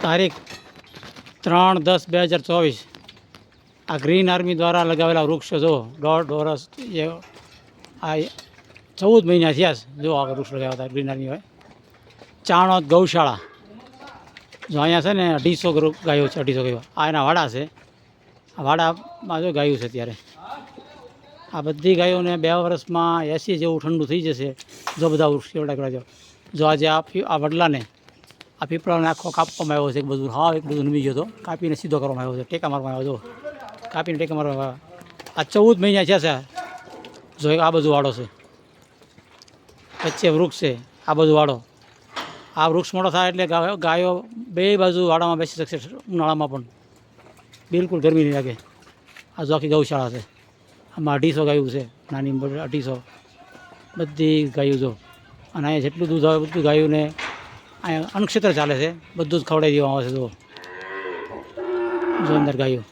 તારીખ 3/10/2024 આ green army દ્વારા લગાવેલા વૃક્ષ જો 1.5 વર્ષ એ આ 14 મહિના થયા છે. જો આ વૃક્ષ લગાવ્યા હતા ગ્રીન આર્મી હોય. ચાણોદ ગૌશાળા જો અહીંયા છે ને 250 ગાયો છે. 250 ગાયો આ એના વાડા છે. આ વાડામાં જો ગાયું છે અત્યારે. આ બધી ગાયોને 2 વર્ષમાં 80 જેવું ઠંડુ થઈ જશે જો બધા વૃક્ષ એવડા કરવા જો આજે આ વડલાને આ પીપળાને આખો કાપવામાં આવ્યો છે. બધું હા એક બધું નમી ગયો હતો. કાપીને સીધો કરવામાં આવ્યો છે. ટેકા મારવામાં આવ્યો હતો. કાપીને ટેકા મારવામાં આવ્યા. આ 14 મહિના થયા છે. જો આ બધું વાડો છે. વચ્ચે વૃક્ષ છે. આ બધું વાડો. આ વૃક્ષ મોટો થાય એટલે ગાયો બે બાજુ વાડામાં બેસી શકશે. ઉનાળામાં પણ બિલકુલ ગરમી નહીં લાગે. આ જો આખી ગૌશાળા છે. આમાં 250 ગાયું છે. નાની 250 બધી ગાયું જો. અને અહીંયા જેટલું દૂધ આવે બધું ગાયોને અહીંયા અન્નક્ષેત્ર ચાલે છે. બધું જ ખવડાવી દેવામાં આવે છે. જો અંદર ગાયું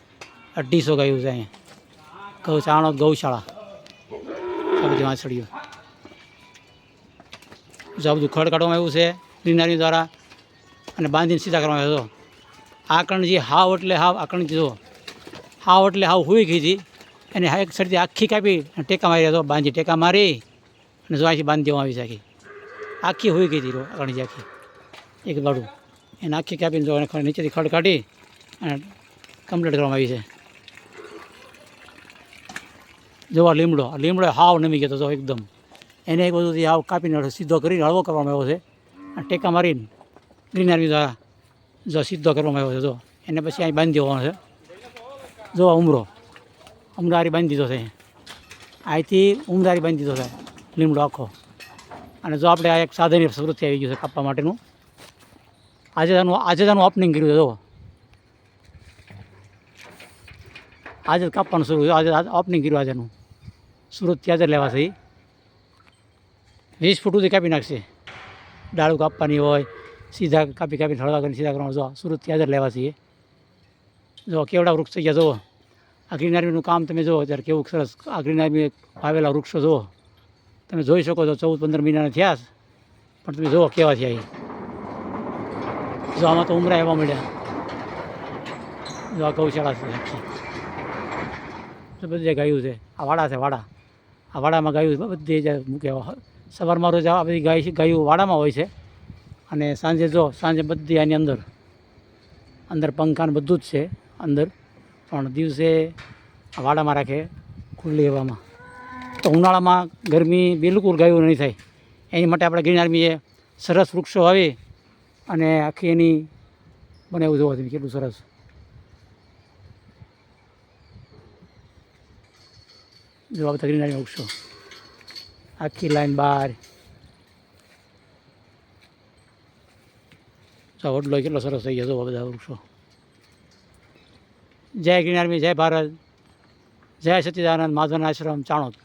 250 ગાયું છે. અહીંયા ચાણોદ ગૌશાળા આ બધી વાંસળીઓ જો બધું ખડ કાઢવામાં આવ્યું છે ગ્રીનરી દ્વારા અને બાંધીને સીધા કરવામાં આવ્યો હતો. આ કણજી હાવ એટલે હાવ આ કણજી જો હાવ એટલે હાવ હુઈ ગઈ હતી. એને એક સરથી આખી કાપી ટેકા મારી હતો. બાંધી ટેકા મારી અને જો અહીંથી બાંધી દેવામાં આવી છે. આખી હુઈ ગઈ હતી કણજી આખી એક બાળું એને આખી કાપીને જો એને નીચેથી ખડ કાઢી અને કમ્પ્લીટ કરવામાં આવી છે. જોવા લીમડો હાવ નમી ગયો હતો જો એકદમ. એને એક બધુંથી હાવ કાપીને સીધો કરીને હળવો કરવામાં આવ્યો છે. અને ટેકા મારીને ગ્રીન આર્મી દ્વારા જો સીધો કરવામાં આવ્યો છે. જો એને પછી અહીં બાંધી દેવાનો છે. જો ઉમરારી બાંધી દીધો છે. અહીંથી ઉમરારી બાંધી દીધો છે લીમડો આખો. અને જો આપણે આ એક સાધનની પ્રવૃત્તિ આવી ગયું છે કાપવા માટેનું. આજે આનું ઓપનિંગ કર્યું છે. જો આજે કાપવાનું શરૂ થયું. આજે ઓપનિંગ કર્યું. આજેનું સુરતથી આજે લેવાશે. 20 ફૂટ સુધી કાપી નાખશે. ડાળું કાપવાની હોય સીધા કાપીને હળવા કરીને સીધા કરવાનું. જો સુરતથી આજે લેવાશે. જો કેવડા વૃક્ષ થઈ ગયા. જુઓ આ ગ્રીન આર્મીનું કામ તમે જુઓ અત્યારે કેવું સરસ. આ ગ્રીન આર્મી વાવેલા વૃક્ષો જુઓ તમે જોઈ શકો છો. 14-15 મહિનાના થયા પણ તમે જુઓ કેવા થયા. જો આમાં તો ઉમરા એવા મળ્યા. જો આ ગૌશાળા છે આખી. બધી ગાયું છે. આ વાડા છે. આ વાડામાં ગાયું બધી જ મૂકે. સવારમાં રોજ આ બધી ગાયું વાડામાં હોય છે. અને સાંજે બધી આની અંદર પંખાને બધું જ છે અંદર. પણ દિવસે વાડામાં રાખે ખુલ્લી હવામાં. તો ઉનાળામાં ગરમી બિલકુલ ગાયું નહીં થાય એની માટે આપણે ગ્રીન આર્મીએ સરસ વૃક્ષો વાવી અને આખી એની બનાવ્યું જોવો તમે કેટલું સરસ. જોવા બધા ગ્રીન આર્મી વૃક્ષો આખી લાઈન બહાર. વડલો કેટલો સરસ થઈ ગયો. જોવા બધા વૃક્ષો. જય ગ્રીન આર્મી, જય ભારત, જય સચ્ચિદાનંદ મહાધવન આશ્રમ ચાણોદ.